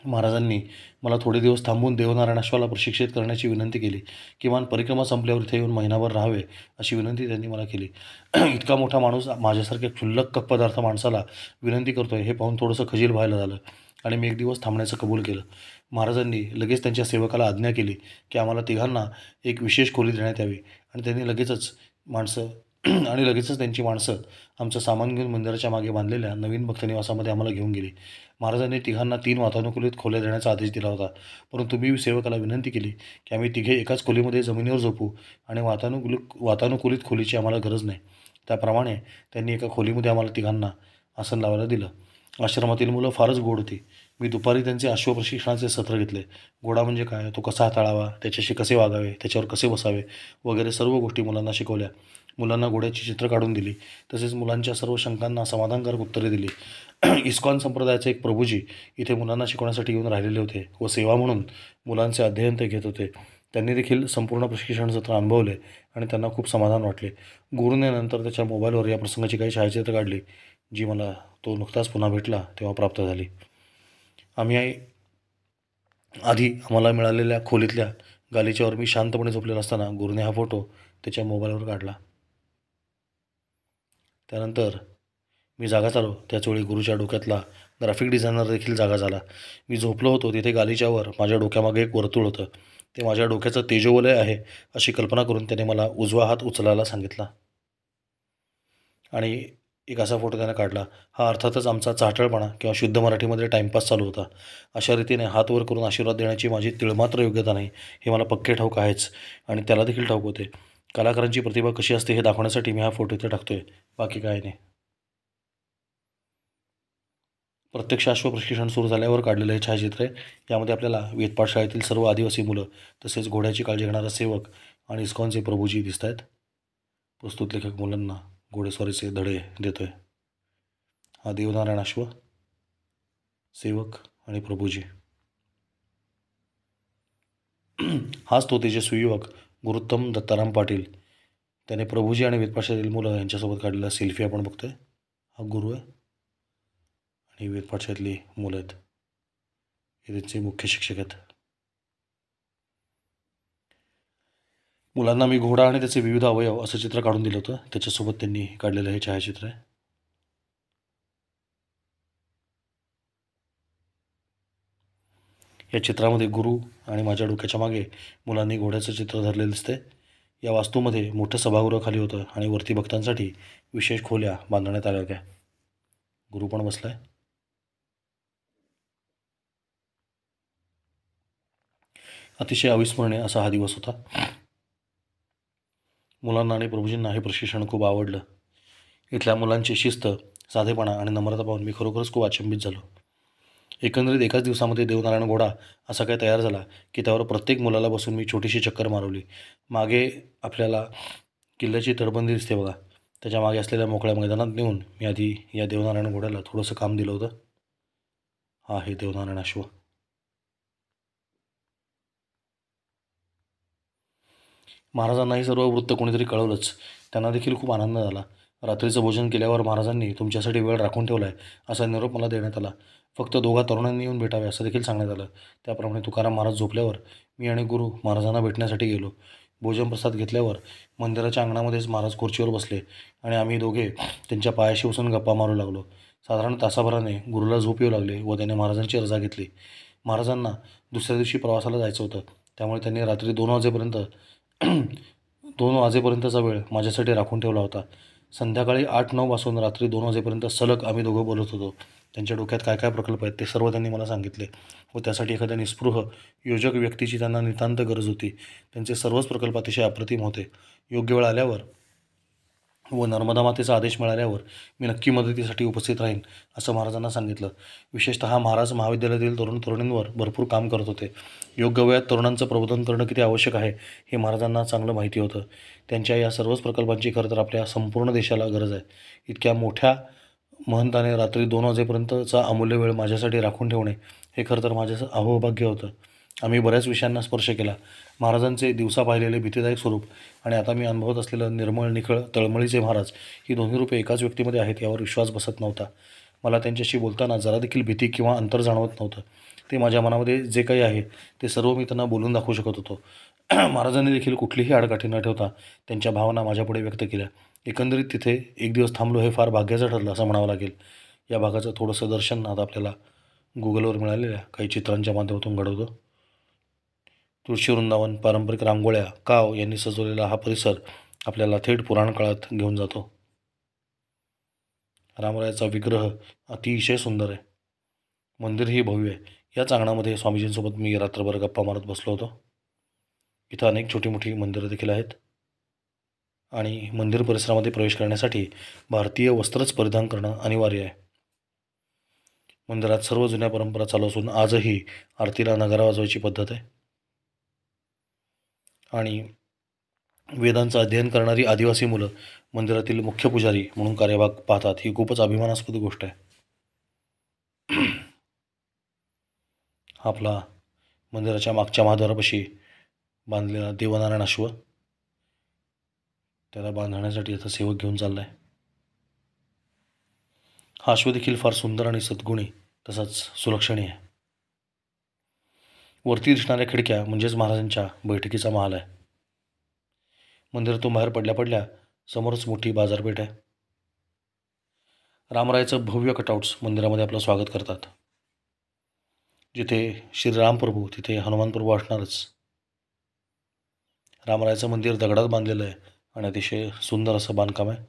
महाराजांनी मला थोडे दिवस थांबून देवनारायणाश्वाला प्रशिक्षित करण्याची विनंती केली. किमान परिक्रमा संपल्यावर इथे येऊन महिनाभर राहावे अशी विनंती त्यांनी मला केली. इतका मोठा माणूस माझ्यासारख्या क्षुल्लक पदार्थ माणसाला विनंती करतोय हे पाहून थोडंसं खजील व्हायला झालं आणि मी एक दिवस थांबण्याचं कबूल केलं. महाराजांनी लगेच त्यांच्या सेवकाला आज्ञा केली की आम्हाला तिघांना एक विशेष खोली देण्यात यावी आणि लगेचच त्यांची माणसं आमचं सामान घेऊन मंदिराच्या मागे बांधलेल्या नवीन भक्तनिवासामध्ये आम्हाला घेऊन गेली. महाराजांनी तिघांना 3 वातानुकूलित खोल्या देण्याचा आदेश दिला होता. परंतु मी सेवकाला विनंती केली की आम्ही तिघे एकाच खोलीमध्ये जमिनीवर झोपू आणि वातानुकूलित खोलीची आम्हाला गरज नाही. त्याप्रमाणे त्यांनी एका खोलीमध्ये आम्हाला तिघांना आसन लावायला दिलं. आश्रमातील मुलं फारच गोड होती. मी दुपारी त्यांचे अश्वप्रशिक्षणाचे सत्र घेतले. घोडा म्हणजे काय, तो कसा हाताळावा, त्याच्याशी कसे वागावे, त्याच्यावर कसे बसावे वगैरे सर्व गोष्टी मुलांना शिकवल्या. मुलांना घोड्याची चित्र काढून दिली. तसेच मुलांच्या सर्व शंकांना समाधानकारक उत्तरे दिली. इस्कॉन संप्रदायाचे एक प्रभूजी इथे मुलांना शिकवण्यासाठी येऊन राहिलेले होते व सेवा म्हणून मुलांचे अध्ययन ते घेत होते. त्यांनी देखील संपूर्ण प्रशिक्षण सत्र अनुभवले आणि त्यांना खूप समाधान वाटले. गुरुने नंतर त्याच्या मोबाईलवर या प्रसंगाची काही छायाचित्र काढली, जी मला तो नुकताच पुन्हा भेटला तेव्हा प्राप्त झाली. आधी आम्हाला मिळालेल्या खोलीतल्या गालिच्यावर मी शांतपणे झोपलेला असताना गुरुने हा फोटो त्याच्या मोबाईलवर काढला. त्यानंतर मी जागा झालो. त्याचवेळी गुरुच्या डोक्यातला ग्राफिक डिझायनर देखील जागा झाला. मी झोपलो होतो तिथे गालिच्यावर माझ्या डोक्यामागे एक वर्तुळ होतं. ते माझ्या डोक्याचं तेजोवलय आहे अशी कल्पना करून त्याने मला उजवा हात उचलायला सांगितला आणि एक असा फोटो त्याने काढला. हा अर्थातच आमचा चाटळपणा किंवा शुद्ध मराठीमध्ये टाइमपास चालू होता. अशा रीतीने हात वर करून आशीर्वाद देण्याची माझी तिळमात्र योग्यता नाही हे मला पक्के ठाऊक आहेच आणि त्याला देखील ठाऊक होते. कलाकारांची प्रतिभा कशी असते हे दाखवण्यासाठी मी हा फोटो इथे टाकतोय, बाकी काय नाही. प्रत्यक्ष अश्वप्रशिक्षण सुरू झाल्यावर काढलेलं हे छायाचित्र आहे. यामध्ये आपल्याला वेदपाठ शाळेतील सर्व आदिवासी मुलं तसेच घोड्याची काळजी घेणारा सेवक आणि इस्कॉनचे प्रभूजी दिसत आहेत. प्रस्तुत लेखक मुलांना घोडेस्वारीचे धडे देतोय. हा देवनारायण अश्व, सेवक आणि प्रभूजी. हाच तो तेजस्वी युवक गुरुत्तम दत्ताराम पाटील. त्याने प्रभूजी आणि वेदपाठातील मुलं यांच्यासोबत काढलेला सेल्फी आपण बघतोय. हा गुरु आहे आणि वेदपाठातली मुलं आहेत, हे त्यांचे मुख्य शिक्षक आहेत. मुलांना मी घोडा आणि त्याचे विविध अवयव असं चित्र काढून दिलं होतं. त्याच्यासोबत त्यांनी काढलेलं हे छायाचित्र आहे. या चित्रामध्ये गुरु आणि माझ्या डोक्याच्या मागे मुलांनी घोड्याचं चित्र धरलेलं दिसतंय. या वास्तूमध्ये मोठं सभागृह खाली होतं आणि वरती भक्तांसाठी विशेष खोल्या बांधण्यात आल्या होत्या. गुरु पण बसलाय. अतिशय अविस्मरणीय असा हा दिवस होता. मुलांना आणि प्रभूजींना हे प्रशिक्षण खूप आवडलं. इथल्या मुलांची शिस्त, साधेपणा आणि नम्रता पाहून मी खरोखरच खूप अचंबित झालो. एकंदरीत एकाच दिवसामध्ये देवनारायण घोडा असा काय तयार झाला की त्यावर प्रत्येक मुलाला बसून मी छोटीशी चक्कर मारवली. मागे आपल्याला किल्ल्याची तटबंदी दिसते बघा, त्याच्या मागे असलेल्या मोकळ्या मैदानात नेऊन मी आधी या देवनारायण घोड्याला थोडंसं काम दिलं होतं. हा आहे देवनारायण अश्व. महाराजांना हे सर्व वृत्त कोणीतरी कळवलंच. त्यांना देखील खूप आनंद झाला. रात्रीचं भोजन केल्यावर महाराजांनी तुमच्यासाठी वेळ राखून ठेवला आहे असा निरोप मला देण्यात आला. फक्त 2 तरुणांनी येऊन भेटावे असं देखील सांगण्यात आलं. त्याप्रमाणे तुकाराम महाराज झोपल्यावर मी आणि गुरु महाराजांना भेटण्यासाठी गेलो. भोजन प्रसाद घेतल्यावर मंदिराच्या अंगणामध्येच महाराज खुर्चीवर बसले आणि आम्ही दोघे त्यांच्या पायाशी बसून गप्पा मारू लागलो. साधारण तासाभराने गुरुला झोप येऊ लागले व त्याने महाराजांची रजा घेतली. महाराजांना दुसऱ्या दिवशी प्रवासाला जायचं होतं, त्यामुळे त्यांनी रात्री 2 वाजेपर्यंतचा वेळ माझ्यासाठी राखून ठेवला होता. संध्याकाळी 8-9 पासून रात्री 2 वाजेपर्यंत सलग आम्ही दोघं बोलत होतो. त्यांच्या डोक्यात काय काय प्रकल्प आहेत ते सर्व त्यांनी मला सांगितले व त्यासाठी एखाद्या निस्पृह योजक व्यक्तीची त्यांना नितांत गरज होती. त्यांचे सर्वच प्रकल्प अतिशय अप्रतिम होते. योग्य वेळ आल्यावर व नर्मदा मातेचा आदेश मिळाल्यावर मी नक्की मदतीसाठी उपस्थित राहीन असं महाराजांना सांगितलं. विशेषतः महाराज महाविद्यालयातील तरुण तरुणींवर भरपूर काम करत होते. योग्य वयात तरुणांचं प्रबोधन करणं किती आवश्यक आहे हे महाराजांना चांगलं माहिती होतं. त्यांच्या या सर्वच प्रकल्पांची खरं तर आपल्या संपूर्ण देशाला गरज आहे. इतक्या मोठ्या महंताने रात्री 2 वाजेपर्यंतचा अमूल्य वेळ माझ्यासाठी राखून ठेवणे हे खरं तर माझं अहोभाग्य होतं. आम्ही बऱ्याच विषयांना स्पर्श केला. महाराजांचे दिवसा पाहिलेले भीतीदायक स्वरूप आणि आता मी अनुभवत असलेलं निर्मळ निखळ तळमळीचे महाराज ही दोन्ही रूपे एकाच व्यक्तीमध्ये आहेत यावर विश्वास बसत नव्हता. मला त्यांच्याशी बोलताना जरा देखील भीती किंवा अंतर जाणवत नव्हतं. ते माझ्या मनामध्ये जे काही आहे ते सर्व मी त्यांना बोलून दाखवू शकत होतो. महाराजांनी देखील कुठलीही आडकाठी न ठेवता त्यांच्या भावना माझ्यापुढे व्यक्त केल्या. एकंदरीत तिथे एक दिवस थांबलो हे फार भाग्याचं ठरलं असं म्हणावं लागेल. या भागाचं थोडंसं दर्शन आता आपल्याला गुगलवर मिळालेल्या काही चित्रांच्या माध्यमातून घडवतो. तुळशी वृंदावन, पारंपरिक रांगोळ्या, काव यांनी सजवलेला हा परिसर आपल्याला थेट पुराण काळात घेऊन जातो. रामरायाचा विग्रह अतिशय सुंदर आहे. मंदिरही भव्य आहे. याच अंगणामध्ये स्वामीजींसोबत मी रात्रभर गप्पा मारत बसलो होतो. इथं अनेक छोटी मोठी मंदिरं देखील आहेत आणि मंदिर परिसरामध्ये प्रवेश करण्यासाठी भारतीय वस्त्रच परिधान करणं अनिवार्य आहे. मंदिरात सर्व जुन्या परंपरा चालू असून आजही आरतीला नगारा वाजवायची पद्धत आहे आणि वेदांचं अध्ययन करणारी आदिवासी मुलं मंदिरातील मुख्य पुजारी म्हणून कार्यभाग पाहतात. ही खूपच अभिमानास्पद गोष्ट आहे. आपला मंदिराच्या मागच्या महाद्वारापाशी बांधलेला देवनारायण अश्व, त्याला बांधण्यासाठी आता सेवक घेऊन चालला आहे. हा अश्व देखील फार सुंदर आणि सद्गुणी तसाच सुलक्षणी आहे. वरती दिसणाऱ्या खिडक्या म्हणजेच महाराजांच्या बैठकीचा महाल आहे. मंदिरातून बाहेर पडल्या पडल्या समोरच मोठी बाजारपेठ आहे. रामरायाचं भव्य कटआउट्स मंदिरामध्ये आपलं स्वागत करतात. जिथे श्रीराम प्रभू तिथे हनुमान प्रभू असणारच. रामरायाचं मंदिर दगडात बांधलेलं आहे आणि अतिशय सुंदर असं बांधकाम आहे.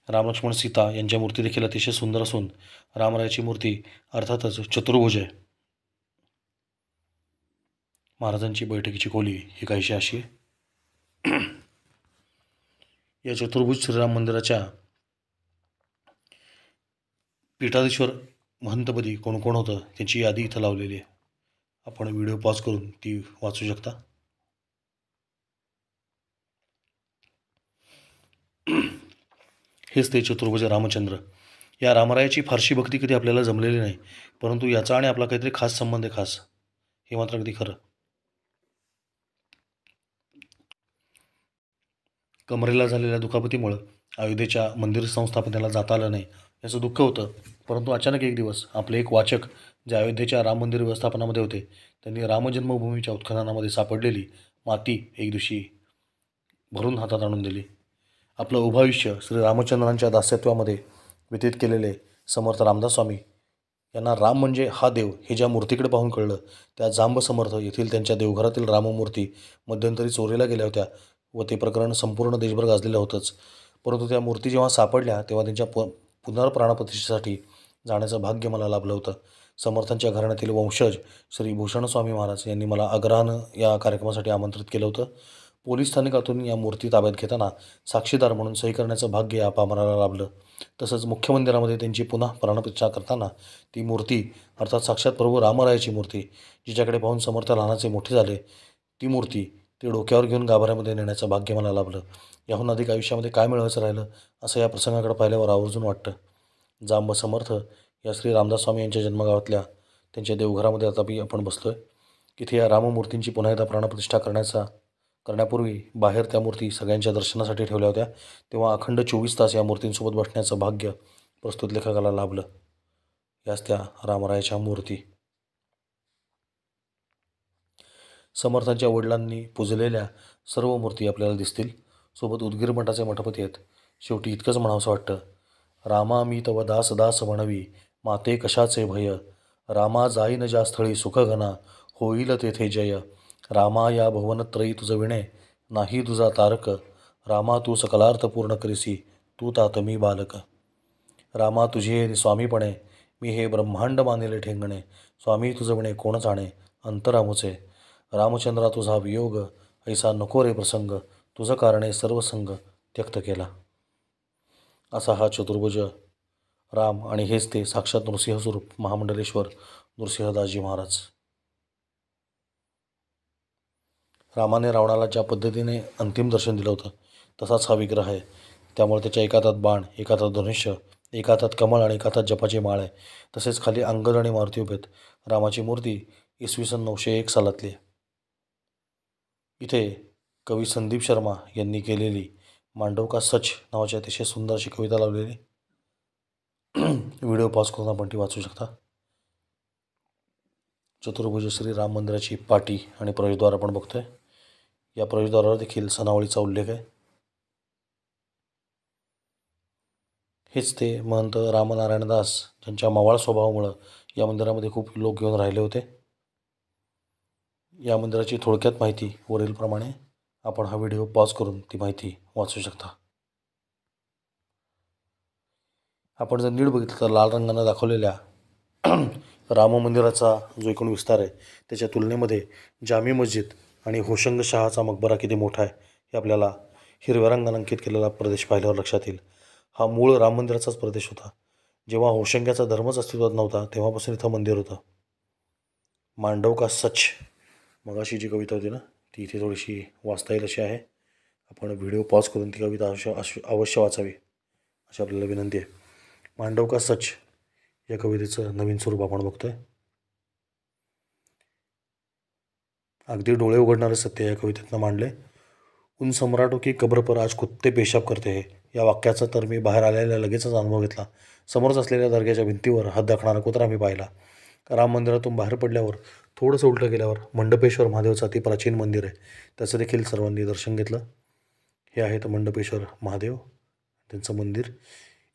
रामलक्ष्मण सीता यांच्या मूर्ती देखील अतिशय सुंदर असून रामरायाची मूर्ती अर्थातच चतुर्भुज आहे. महाराजांची बैठकीची खोली ही काहीशी अशी आहे. या चतुर्भुज श्रीराम मंदिराच्या पीठाधीश्वर महंतपदी कोण कोण होतं त्यांची यादी इथं लावलेली आहे. आपण व्हिडिओ पॉज करून ती वाचू शकता. हेच ते चतुर्भुज रामचंद्र. या रामरायाची फारशी भक्ती कधी आपल्याला जमलेली नाही, परंतु याचा आणि आपला काहीतरी खास संबंध आहे. खास हे मात्र अगदी खरं. कमरेला झालेल्या दुखापतीमुळं अयोध्येच्या मंदिर संस्थापनेला जाता आलं नाही याचं दुःख होतं. परंतु अचानक एक दिवस आपले एक वाचक जे अयोध्येच्या राम मंदिर व्यवस्थापनामध्ये होते त्यांनी रामजन्मभूमीच्या उत्खननामध्ये सापडलेली माती एक दिवशी भरून हातात आणून दिली. आपलं उभं आयुष्य श्री रामचंद्रांच्या दास्यत्वामध्ये व्यतीत केलेले समर्थ रामदास स्वामी यांना राम म्हणजे हा देव हे ज्या मूर्तीकडे पाहून कळलं त्या जांब समर्थ येथील त्यांच्या देवघरातील राममूर्ती मध्यंतरी चोरीला गेल्या होत्या व ते प्रकरण संपूर्ण देशभर गाजलेलं होतंच. परंतु त्या मूर्ती जेव्हा सापडल्या तेव्हा त्यांच्या पुनर्प्राणप्रतिष्ठेसाठी जाण्याचं भाग्य मला लाभलं होतं. समर्थांच्या घराण्यातील वंशज श्री भूषण स्वामी महाराज यांनी मला आग्रहानं या कार्यक्रमासाठी आमंत्रित केलं होतं. पोलीस स्थानकातून या मूर्ती ताब्यात घेताना साक्षीदार म्हणून सही करण्याचं भाग्य या पामराला लाभलं. तसंच मुख्य मंदिरामध्ये त्यांची पुन्हा प्राणप्रतिष्ठा करताना ती मूर्ती अर्थात साक्षात प्रभू रामरायाची मूर्ती जिच्याकडे पाहून समर्थ लहानाचे मोठे झाले ती मूर्ती ते डोक्यावर घेऊन गाभाऱ्यामध्ये नेण्याचं भाग्य मला लाभलं. याहून अधिक आयुष्यामध्ये काय मिळवायचं राहिलं असं या प्रसंगाकडे पाहिल्यावर आवर्जून वाटतं. जांब समर्थ या श्री रामदास स्वामी यांच्या जन्मगावातल्या त्यांच्या देवघरामध्ये आता आपण बसलो आहे. इथे या राममूर्तींची पुन्हा एकदा प्राणप्रतिष्ठा करण्यापूर्वी बाहेर त्या मूर्ती सगळ्यांच्या दर्शनासाठी ठेवल्या होत्या. तेव्हा अखंड 24 तास या मूर्तींसोबत बसण्याचं भाग्य प्रस्तुत लेखकाला लाभलं. याच त्या रामरायाच्या मूर्ती. समर्थांच्या वडिलांनी पूजलेल्या सर्व मूर्ती आपल्याला दिसतील. सोबत उदगीर मठाचे मठपती आहेत. शेवटी इतकंच म्हणावंसं वाटतं, रामा मी तव दास दास म्हणवी माते कशाचे भय, रामा जाईन ज्या स्थळी सुखघना होईल तेथे जय, रामा या भुवनत्रयी तुझ विणे नाही तुझा तारक, रामा तू सकलार्थ पूर्ण करिसी तू तात मी बालक, रामा तुझे स्वामीपणे मी हे ब्रह्मांड मानिले ठेंगणे, स्वामी तुझ विणे कोण जाणे अंतरामुचे, रामचंद्रा तुझा वियोग ऐसा नको रे प्रसंग, तुझं कारणे सर्व संग त्यक्त केला. असा हा चतुर्भुज राम आणि हेच ते साक्षात नृसिंह स्वरूप महामंडलेश्वर नृसिंहदासजी महाराज. रामाने रावणाला ज्या पद्धतीने अंतिम दर्शन दिलं होतं तसाच हा विग्रह आहे. त्यामुळे त्याच्या एका हातात बाण, एका हातात धनुष्य, एका हातात कमळ आणि एका हातात जपाची माळ आहे. तसेच खाली अंगद आणि मारुती उभेत. रामाची मूर्ती इसवी 901 सालातली आहे. इथे कवी संदीप शर्मा यांनी केलेली मांडव का सच नावाची अतिशय सुंदर अशी कविता लावलेली. व्हिडिओ पॉज करून आपण ती वाचू शकता. चतुर्भुज श्री राम मंदिराची पाटी आणि प्रवेशद्वार आपण बघतोय. या प्रवेशद्वारावर देखील सनावळीचा उल्लेख आहे. हेच ते महंत रामनारायण दास ज्यांच्या मवाळ स्वभावामुळं या मंदिरामध्ये खूप लोक येऊन राहिले होते. या मंदिराची थोडक्यात माहिती वरीलप्रमाणे. आपण हा व्हिडिओ पॉज करून ती माहिती वाचू शकता. आपण जर नीट बघितलं तर लाल रंगानं दाखवलेल्या राम मंदिराचा जो एकूण विस्तार आहे त्याच्या तुलनेमध्ये जामी मस्जिद आणि होशंग शहाचा मकबरा किती मोठा आहे हे आपल्याला हिरव्या रंगाने अंकित केलेला प्रदेश पाहिल्यावर लक्षात येईल. हा मूळ राम मंदिराचाच प्रदेश होता. जेव्हा होशंग्याचा धर्मच अस्तित्वात नव्हता तेव्हापासून इथं मंदिर होतं. मांडव का सच मगाशी जी कविता होती ना ती इथे थोडीशी वाचता येईल अशी आहे. आपण व्हिडिओ पॉज करून ती कविता अवश्य वाचावी अशी आपल्याला विनंती आहे. मांडव का सच या कवितेचं नवीन स्वरूप आपण बघतोय. अगदी डोळे उघडणारे सत्य या कवितेतनं मांडले. उन सम्राटों की कब्र पर आज कुत्ते पेशाब करते है या वाक्याचा तर मी बाहेर आलेल्या लगेचच अनुभव घेतला. समोरच असलेल्या दर्ग्याच्या भिंतीवर हात दाखवणारा कुत्रा मी पाहिला. राम मंदिरातून बाहेर पडल्यावर थोडंसं उलटं गेल्यावर मंडपेश्वर महादेवचं अति प्राचीन मंदिर आहे. त्याचं देखील सर्वांनी दर्शन घेतलं. हे आहेत मंडपेश्वर महादेव त्यांचं मंदिर.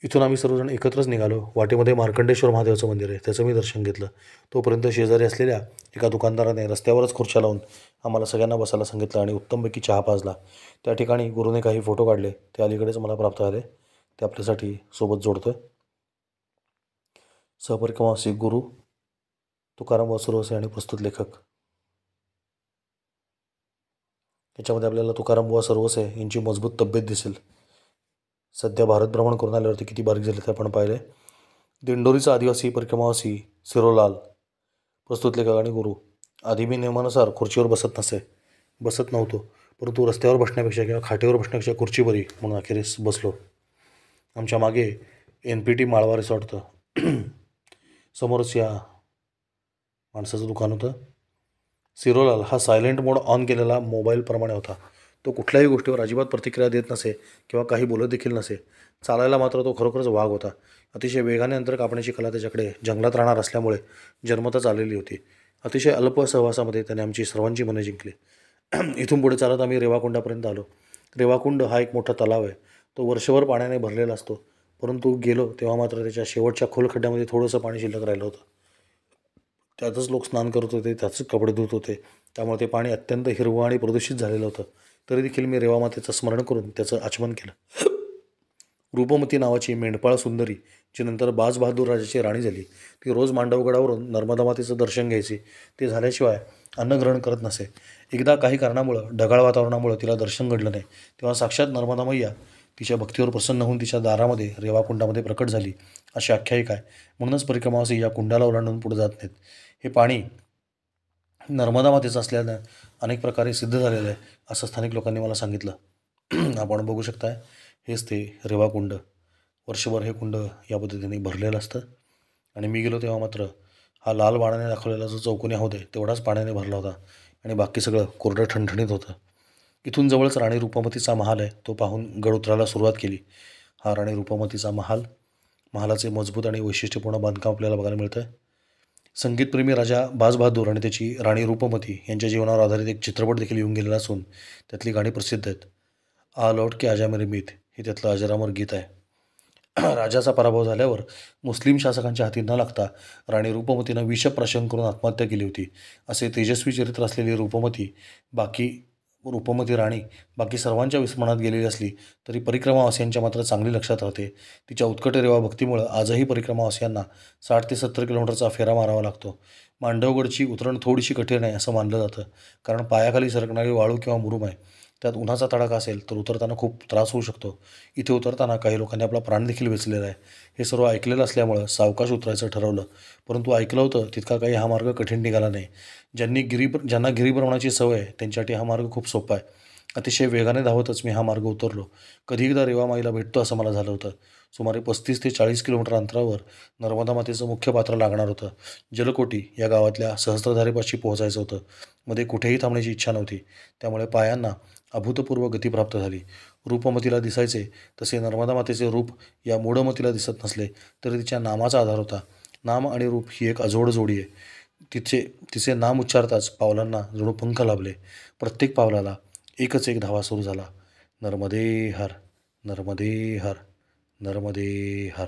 इथून आम्ही सर्वजण एकत्रच निघालो. वाटेमध्ये मार्कंडेश्वर महादेवाचं मंदिर आहे त्याचं मी दर्शन घेतलं. तोपर्यंत शेजारी असलेल्या एका दुकानदाराने रस्त्यावरच खुर्च्या लावून आम्हाला सगळ्यांना बसायला सांगितलं आणि उत्तमपैकी चहा पाजला. त्या ठिकाणी गुरुने काही फोटो काढले ते अलीकडेच मला प्राप्त झाले ते आपल्यासाठी सोबत जोडतोय. सहपरिक्रमावासी गुरु तुकाराम सुरवसे आणि प्रस्तुत लेखक. याच्यामध्ये आपल्याला तुकाराम बुवा सुरवसे यांची मजबूत तब्येत दिसेल. सध्या भारत भ्रमण करून आल्यावरती किती बारीक झाले ते आपण पाहिले. दिंडोरीचा आदिवासी परिक्रमावासी सिरोलाल प्रस्तुत लेखक आणि गुरु. आधी मी नियमानुसार खुर्चीवर बसत नव्हतो परंतु रस्त्यावर बसण्यापेक्षा किंवा खाटेवर बसण्यापेक्षा खुर्ची बरी म्हणून अखेरीस बसलो. आमच्या मागे NPT माळवा रिसॉर्ट होतं. समोरच या माणसाचं दुकान होतं. सिरोलाल हा सायलेंट मोड ऑन केलेला मोबाईलप्रमाणे होता. तो कुठल्याही गोष्टीवर अजिबात प्रतिक्रिया देत नसे किंवा काही बोलत देखील नसे. चालायला मात्र तो खरोखरच वाघ होता. अतिशय वेगाने अंतर कापण्याची कला त्याच्याकडे जंगलात राहणार असल्यामुळे जन्मतच आलेली होती. अतिशय अल्प सहवासामध्ये त्याने आमची सर्वांची मने जिंकली. इथून पुढे चालत आम्ही रेवाकुंडापर्यंत आलो. रेवाकुंड हा एक मोठा तलाव आहे. तो वर्षभर पाण्याने भरलेला असतो परंतु गेलो तेव्हा मात्र त्याच्या शेवटच्या खोल खड्ड्यामध्ये थोडंसं पाणी शिल्लक राहिलं होतं. त्यातच लोक स्नान करत होते, त्यातच कपडे धुत होते. त्यामुळे ते पाणी अत्यंत हिरवं आणि प्रदूषित झालेलं होतं. तरी देखील मी रेवामातेचं स्मरण करून त्याचं आचमन केलं. रूपमती नावाची मेंढपाळ सुंदरी जी नंतर बाज बहादूर राजाची राणी झाली ती रोज मांडवगडावरून नर्मदा मातेचं दर्शन घ्यायची. ते झाल्याशिवाय अन्नग्रहण करत नसे. एकदा काही कारणामुळं ढगाळ वातावरणामुळं तिला दर्शन घडलं नाही तेव्हा साक्षात नर्मदा मैया तिच्या भक्तीवर प्रसन्न होऊन तिच्या दारामध्ये रेवाकुंडामध्ये प्रकट झाली अशी आख्यायिका आहे. म्हणूनच परिक्रमावासी या कुंडाला ओलांडून पुढे जात नाहीत. हे पाणी नर्मदा मातेचं असल्यानं अनेक प्रकारे सिद्ध झालेलं आहे असं स्थानिक लोकांनी मला सांगितलं. आपण बघू शकताय हेच ते रेवाकुंड. वर्षभर हे कुंड या पद्धतीने भरलेलं असतं आणि मी गेलो तेव्हा मात्र हा लाल बाणाने दाखवलेला जो चौकोनी हौद आहे तेवढाच पाण्याने भरला होता आणि बाकी सगळं कोरडं ठणठणीत होतं. इथून जवळच राणी रूपमतीचा महाल आहे. तो पाहून गड उतरायला सुरुवात केली. हा राणी रूपमतीचा महाल. महालाचे मजबूत आणि वैशिष्ट्यपूर्ण बांधकाम आपल्याला बघायला मिळतं. संगीतप्रेमी राजा बाज बहादूर आणि त्याची राणी रूपमती यांच्या जीवनावर आधारित एक चित्रपट देखील येऊन गेलेला असून त्यातली गाणी प्रसिद्ध आहेत. आ लौट के आजा मेरे मीत हे त्यातलं अजरामर गीत आहे. राजाचा पराभव झाल्यावर मुस्लिम शासकांच्या हाती न लागता राणी रूपमतीनं विषप्राशन करून आत्महत्या केली होती. असे तेजस्वी चरित्र असलेली रूपमती राणी बाकी सर्वांच्या विस्मरणात गेलेली असली तरी परिक्रमावासियांच्या मात्र चांगली लक्षात राहते. तिच्या उत्कट रेवा भक्तीमुळं आजही परिक्रमावासियांना 60 ते 70 किलोमीटरचा फेरा मारावा लागतो. मांडवगडची उतरण थोडीशी कठीण आहे असं मानलं जातं कारण पायाखाली सरकणारी वाळू किंवा मुरुम आहे. त्यात उन्हाचा तडाखा असेल तर उतरताना खूप त्रास होऊ शकतो. इथे उतरताना काही लोकांनी आपला प्राण देखील वेचलेला आहे. हे सर्व ऐकलेलं असल्यामुळं सावकाश उतरायचं ठरवलं परंतु ऐकलं होतं तितका काही हा मार्ग कठीण निघाला नाही. ज्यांना गिरीभ्रमणाची सवय आहे त्यांच्यासाठी हा मार्ग खूप सोपा आहे. अतिशय वेगाने धावतच मी हा मार्ग उतरलो. कधी एकदा रेवामाईला भेटतो असं मला झालं होतं. सुमारे 35 ते 40 किलोमीटर अंतरावर नर्मदा मातेचं मुख्य पात्र लागणार होतं. जलकोटी या गावातल्या सहस्त्रधारेपाशी पोहोचायचं होतं. मध्ये कुठेही थांबण्याची इच्छा नव्हती. त्यामुळे पायांना अभूतपूर्व गती प्राप्त झाली. रूपमतीला दिसायचे तसे नर्मदा मातेचे रूप या मूढमतीला दिसत नसले तरी तिच्या नामाचा आधार होता. नाम आणि रूप ही एक अजोड जोडी आहे. तिचे नाम उच्चारताच पावलांना जणू पंख लाभले. प्रत्येक पावलाला एकच एक धावा सुरू झाला. नर्मदे हर, नर्मदे हर, नर्मदे हर.